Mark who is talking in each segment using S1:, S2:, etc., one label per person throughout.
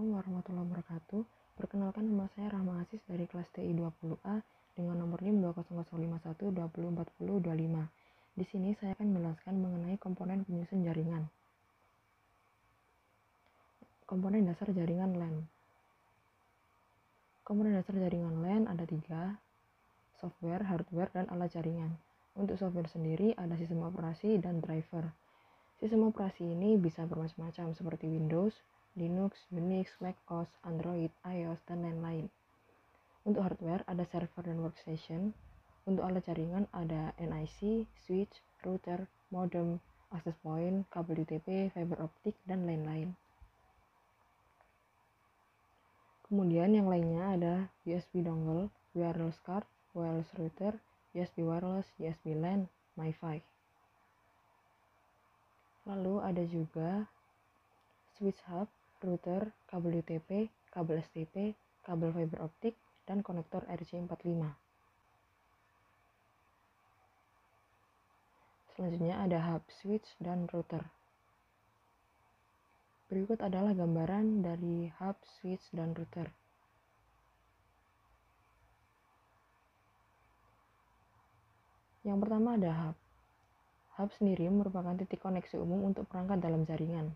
S1: Assalamualaikum warahmatullahi wabarakatuh. Perkenalkan, nama saya Rahma Aziz dari kelas TI 20A dengan nomor NIM 20051204025. Di sini saya akan menjelaskan mengenai komponen penyusun jaringan. Komponen dasar jaringan LAN. Komponen dasar jaringan LAN ada 3, software, hardware, dan alat jaringan. Untuk software sendiri ada sistem operasi dan driver. Sistem operasi ini bisa bermacam-macam seperti Windows, Linux, Unix, macOS, Android, iOS, dan lain-lain. Untuk hardware ada server dan workstation. Untuk alat jaringan ada NIC, switch, router, modem, access point, kabel UTP, fiber optik, dan lain-lain. Kemudian yang lainnya ada USB dongle, wireless card, wireless router, USB wireless, USB LAN, MiFi. Lalu ada juga switch hub, router, kabel UTP, kabel STP, kabel fiber optik, dan konektor RJ45. Selanjutnya ada hub, switch, dan router. Berikut adalah gambaran dari hub, switch, dan router. Yang pertama ada hub. Hub sendiri merupakan titik koneksi umum untuk perangkat dalam jaringan.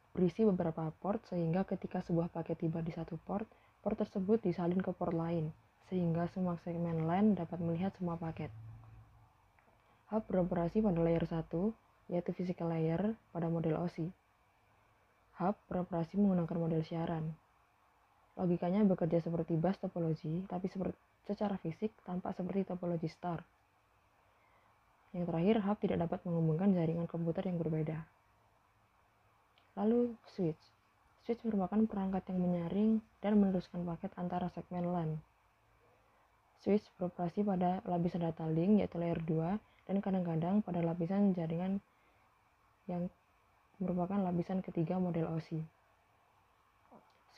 S1: Berisi beberapa port sehingga ketika sebuah paket tiba di satu port tersebut disalin ke port lain, sehingga semua segmen LAN dapat melihat semua paket. Hub beroperasi pada layer 1, yaitu physical layer pada model OSI. Hub beroperasi menggunakan model siaran. Logikanya bekerja seperti bus topologi, tapi secara fisik tampak seperti topologi star. Yang terakhir, hub tidak dapat menghubungkan jaringan komputer yang berbeda. Lalu, switch. Switch merupakan perangkat yang menyaring dan meneruskan paket antara segmen LAN. Switch beroperasi pada lapisan data link, yaitu layer 2, dan kadang-kadang pada lapisan jaringan yang merupakan lapisan ketiga model OSI.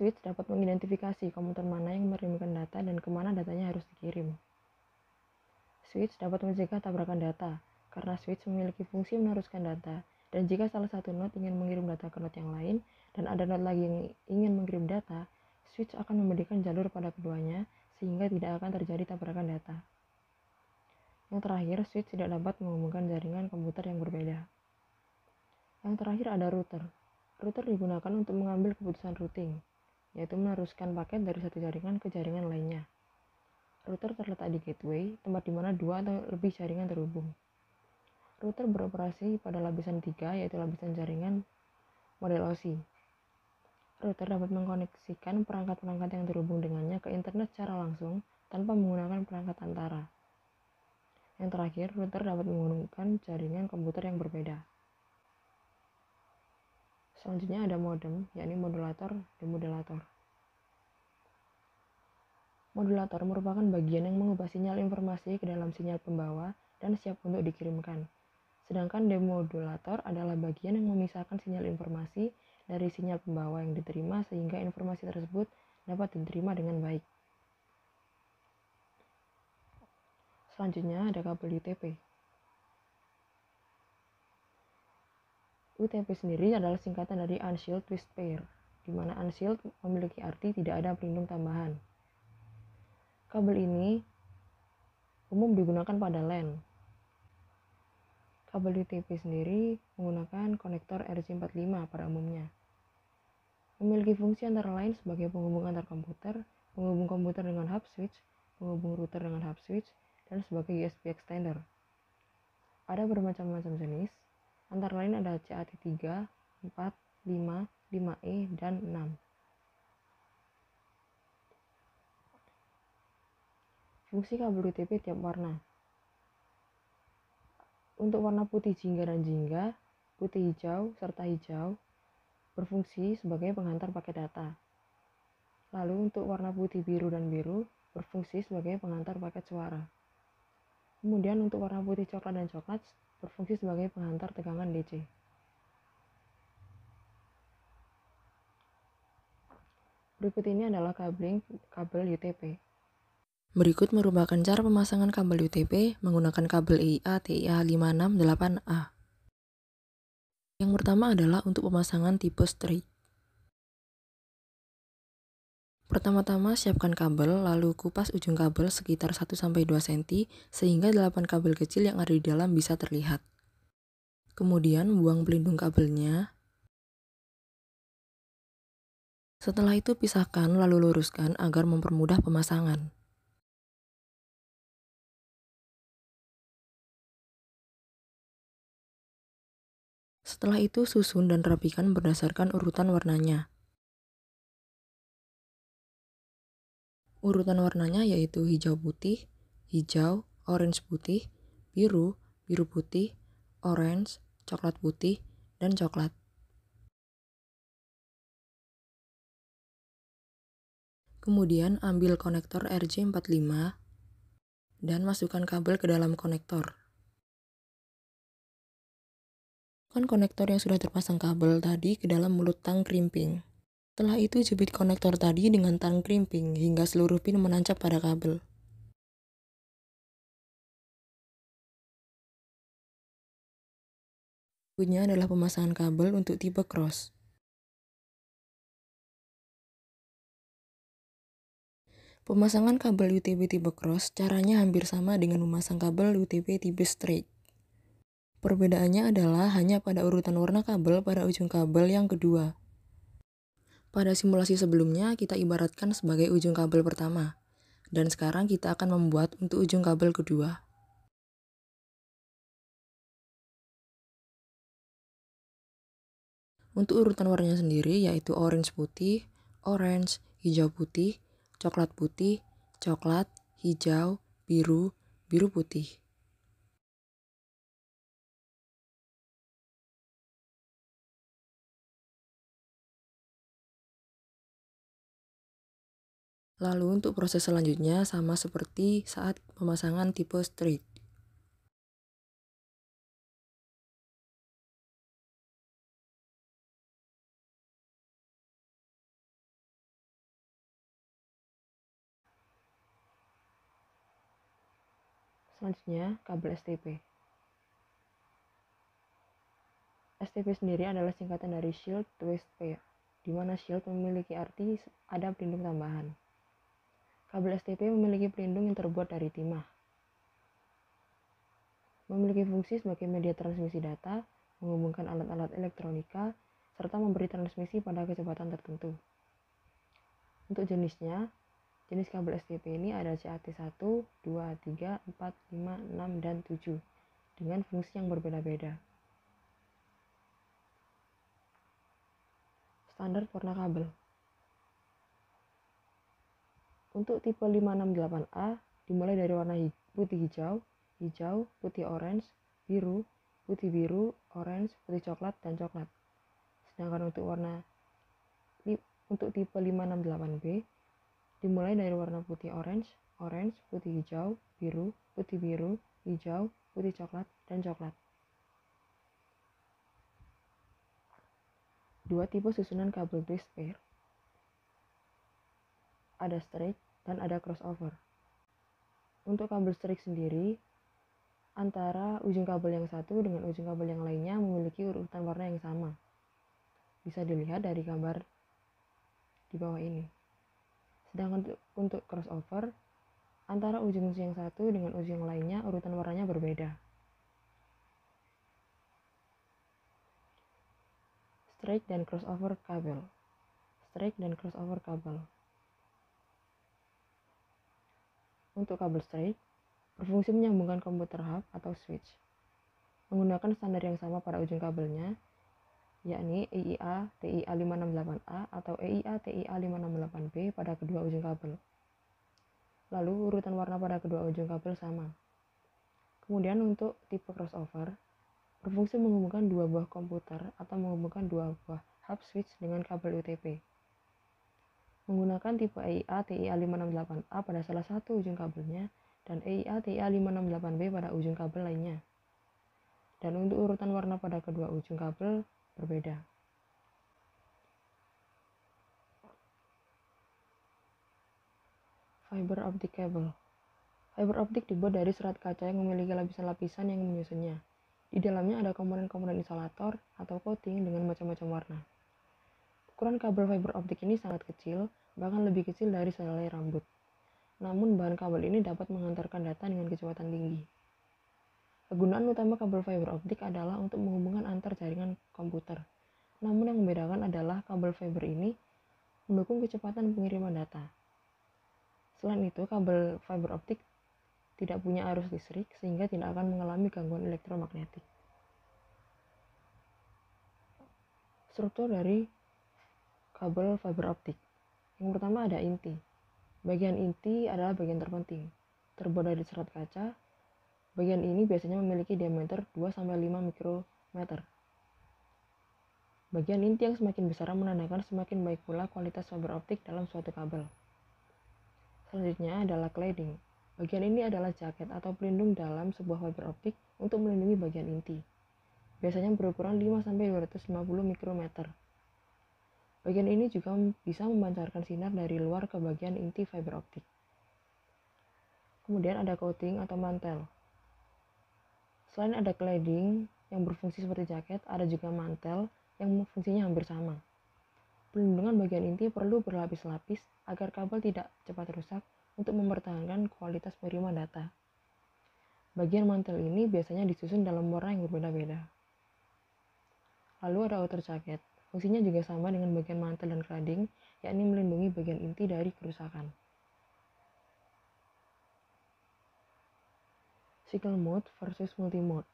S1: Switch dapat mengidentifikasi komputer mana yang mengirimkan data dan kemana datanya harus dikirim. Switch dapat mencegah tabrakan data, karena switch memiliki fungsi meneruskan data, dan jika salah satu node ingin mengirim data ke node yang lain, dan ada node lagi yang ingin mengirim data, switch akan memberikan jalur pada keduanya, sehingga tidak akan terjadi tabrakan data. Yang terakhir, switch tidak dapat menghubungkan jaringan komputer yang berbeda. Yang terakhir ada router. Router digunakan untuk mengambil keputusan routing, yaitu meneruskan paket dari satu jaringan ke jaringan lainnya. Router terletak di gateway, tempat di mana 2 atau lebih jaringan terhubung. Router beroperasi pada lapisan 3, yaitu lapisan jaringan model OSI. Router dapat mengkoneksikan perangkat-perangkat yang terhubung dengannya ke internet secara langsung tanpa menggunakan perangkat antara. Yang terakhir, router dapat menggunakan jaringan komputer yang berbeda. Selanjutnya ada modem, yakni modulator, demodulator. Modulator merupakan bagian yang mengubah sinyal informasi ke dalam sinyal pembawa dan siap untuk dikirimkan. Sedangkan demodulator adalah bagian yang memisahkan sinyal informasi dari sinyal pembawa yang diterima sehingga informasi tersebut dapat diterima dengan baik. Selanjutnya ada kabel UTP. UTP sendiri adalah singkatan dari Unshielded Twist Pair, di mana unshielded memiliki arti tidak ada pelindung tambahan. Kabel ini umum digunakan pada LAN. Kabel UTP sendiri menggunakan konektor RJ45 pada umumnya. Memiliki fungsi antara lain sebagai penghubung antar komputer, penghubung komputer dengan hub switch, penghubung router dengan hub switch, dan sebagai USB extender. Ada bermacam-macam jenis, antara lain ada CAT3, 4, 5, 5E, dan 6. Fungsi kabel UTP tiap warna. Untuk warna putih jingga dan jingga, putih hijau, serta hijau berfungsi sebagai penghantar paket data. Lalu untuk warna putih biru dan biru berfungsi sebagai penghantar paket suara. Kemudian untuk warna putih coklat dan coklat berfungsi sebagai penghantar tegangan DC. Berikut ini adalah kabel UTP. Berikut merupakan cara pemasangan kabel UTP menggunakan kabel EIA TIA5688A. Yang pertama adalah untuk pemasangan tipe straight. Pertama-tama siapkan kabel, lalu kupas ujung kabel sekitar 1-2 cm sehingga 8 kabel kecil yang ada di dalam bisa terlihat. Kemudian buang pelindung kabelnya. Setelah itu pisahkan lalu luruskan agar mempermudah pemasangan. Setelah itu susun dan rapikan berdasarkan urutan warnanya. Urutan warnanya yaitu hijau putih, hijau, orange putih, biru, biru putih, orange, coklat putih, dan coklat. Kemudian ambil konektor RJ45 dan masukkan kabel ke dalam konektor. Masukkan konektor yang sudah terpasang kabel tadi ke dalam mulut tang crimping. Setelah itu jepit konektor tadi dengan tang crimping hingga seluruh pin menancap pada kabel. Berikutnya adalah pemasangan kabel untuk tipe cross. Pemasangan kabel UTP tipe cross caranya hampir sama dengan memasang kabel UTP tipe straight. Perbedaannya adalah hanya pada urutan warna kabel pada ujung kabel yang kedua. Pada simulasi sebelumnya kita ibaratkan sebagai ujung kabel pertama, dan sekarang kita akan membuat untuk ujung kabel kedua. Untuk urutan warnanya sendiri yaitu orange putih, orange, hijau putih, coklat putih, coklat, hijau, biru, biru putih. Lalu untuk proses selanjutnya sama seperti saat pemasangan tipe straight. Selanjutnya, kabel STP. STP sendiri adalah singkatan dari Shield Twist Pair, di mana shield memiliki arti ada pelindung tambahan. Kabel STP memiliki pelindung yang terbuat dari timah. Memiliki fungsi sebagai media transmisi data, menghubungkan alat-alat elektronika, serta memberi transmisi pada kecepatan tertentu. Untuk jenisnya, jenis kabel STP ini ada CAT1, 2, 3, 4, 5, 6, dan 7, dengan fungsi yang berbeda-beda. Standar warna kabel. Untuk tipe 568A dimulai dari warna putih hijau, hijau, putih orange, biru, putih biru, orange, putih coklat, dan coklat. Sedangkan untuk tipe 568B dimulai dari warna putih orange, orange, putih hijau, biru, hijau, putih coklat, dan coklat. Dua tipe susunan kabel twist pair. Ada straight dan ada crossover. Untuk kabel straight sendiri, antara ujung kabel yang satu dengan ujung kabel yang lainnya memiliki urutan warna yang sama. Bisa dilihat dari gambar di bawah ini. Sedangkan untuk crossover, antara ujung yang satu dengan ujung yang lainnya urutan warnanya berbeda. Straight dan crossover kabel. Straight dan crossover kabel. Untuk kabel straight, berfungsi menyambungkan komputer hub atau switch. Menggunakan standar yang sama pada ujung kabelnya, yakni EIA TIA 568A atau EIA TIA 568B pada kedua ujung kabel. Lalu urutan warna pada kedua ujung kabel sama. Kemudian untuk tipe crossover, berfungsi menghubungkan dua buah komputer atau menghubungkan dua buah hub switch dengan kabel UTP. Menggunakan tipe EIA TIA 568A pada salah satu ujung kabelnya dan EIA TIA 568B pada ujung kabel lainnya. Dan untuk urutan warna pada kedua ujung kabel berbeda. Fiber optic cable. Fiber optik dibuat dari serat kaca yang memiliki lapisan-lapisan yang menyusunnya. Di dalamnya ada komponen-komponen isolator atau coating dengan macam-macam warna. Ukuran kabel fiber optik ini sangat kecil, bahkan lebih kecil dari sehelai rambut. Namun bahan kabel ini dapat mengantarkan data dengan kecepatan tinggi. Kegunaan utama kabel fiber optik adalah untuk menghubungkan antar jaringan komputer. Namun yang membedakan adalah kabel fiber ini mendukung kecepatan pengiriman data. Selain itu, kabel fiber optik tidak punya arus listrik sehingga tidak akan mengalami gangguan elektromagnetik. Struktur dari kabel fiber optik. Yang pertama ada inti. Bagian inti adalah bagian terpenting. Terbuat dari serat kaca. Bagian ini biasanya memiliki diameter 2-5 mikrometer. Bagian inti yang semakin besar menandakan semakin baik pula kualitas fiber optik dalam suatu kabel. Selanjutnya adalah cladding. Bagian ini adalah jaket atau pelindung dalam sebuah fiber optik untuk melindungi bagian inti. Biasanya berukuran 5-250 mikrometer. Bagian ini juga bisa memancarkan sinar dari luar ke bagian inti fiber optik. Kemudian ada coating atau mantel. Selain ada cladding yang berfungsi seperti jaket, ada juga mantel yang fungsinya hampir sama. Pelindungan bagian inti perlu berlapis-lapis agar kabel tidak cepat rusak untuk mempertahankan kualitas pengiriman data. Bagian mantel ini biasanya disusun dalam warna yang berbeda-beda. Lalu ada outer jacket. Fungsinya juga sama dengan bagian mantel dan cladding, yakni melindungi bagian inti dari kerusakan. Single mode versus multi mode.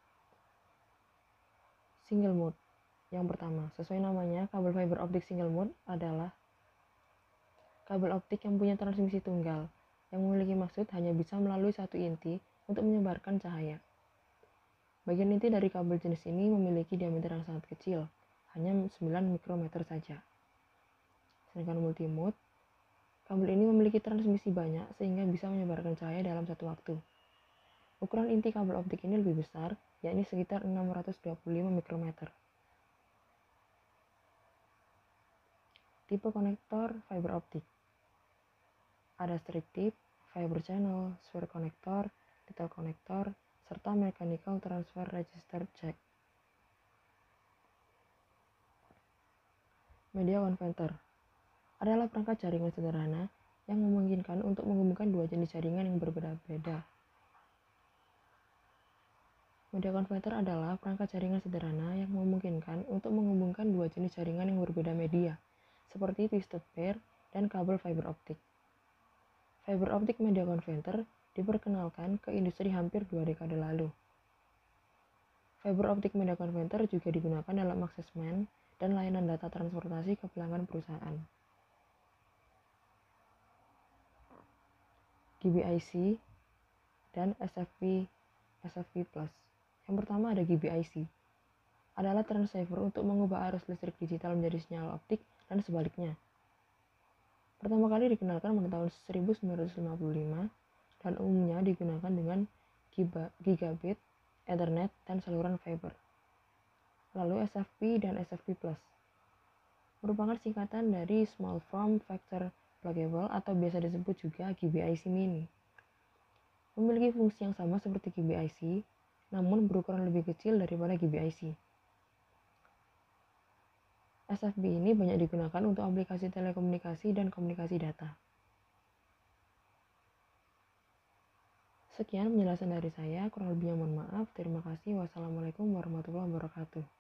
S1: Single mode. Yang pertama, sesuai namanya, kabel fiber optik single mode adalah kabel optik yang punya transmisi tunggal, yang memiliki maksud hanya bisa melalui satu inti untuk menyebarkan cahaya. Bagian inti dari kabel jenis ini memiliki diameter yang sangat kecil, hanya 9 mikrometer saja. Sedangkan multimode, kabel ini memiliki transmisi banyak sehingga bisa menyebarkan cahaya dalam satu waktu. Ukuran inti kabel optik ini lebih besar, yakni sekitar 625 mikrometer. Tipe konektor fiber optik. Ada strip tip, fiber channel, sphere connector, detail connector, serta mechanical transfer register jack. Media converter adalah perangkat jaringan sederhana yang memungkinkan untuk menghubungkan dua jenis jaringan yang berbeda-beda. Media converter adalah perangkat jaringan sederhana yang memungkinkan untuk menghubungkan dua jenis jaringan yang berbeda media, seperti twisted pair dan kabel fiber optik. Fiber optic media converter diperkenalkan ke industri hampir 2 dekade lalu. Fiber optic media converter juga digunakan dalam akses MAN dan layanan data transportasi ke pelanggan perusahaan. GBIC dan SFP+. Yang pertama ada GBIC. Adalah transceiver untuk mengubah arus listrik digital menjadi sinyal optik dan sebaliknya. Pertama kali dikenalkan pada tahun 1955 dan umumnya digunakan dengan gigabit, Ethernet, dan saluran fiber. Lalu SFP dan SFP+. Merupakan singkatan dari Small Form Factor Pluggable atau biasa disebut juga GBIC Mini. Memiliki fungsi yang sama seperti GBIC, namun berukuran lebih kecil daripada GBIC. SFP ini banyak digunakan untuk aplikasi telekomunikasi dan komunikasi data. Sekian penjelasan dari saya, kurang lebihnya mohon maaf. Terima kasih. Wassalamualaikum warahmatullahi wabarakatuh.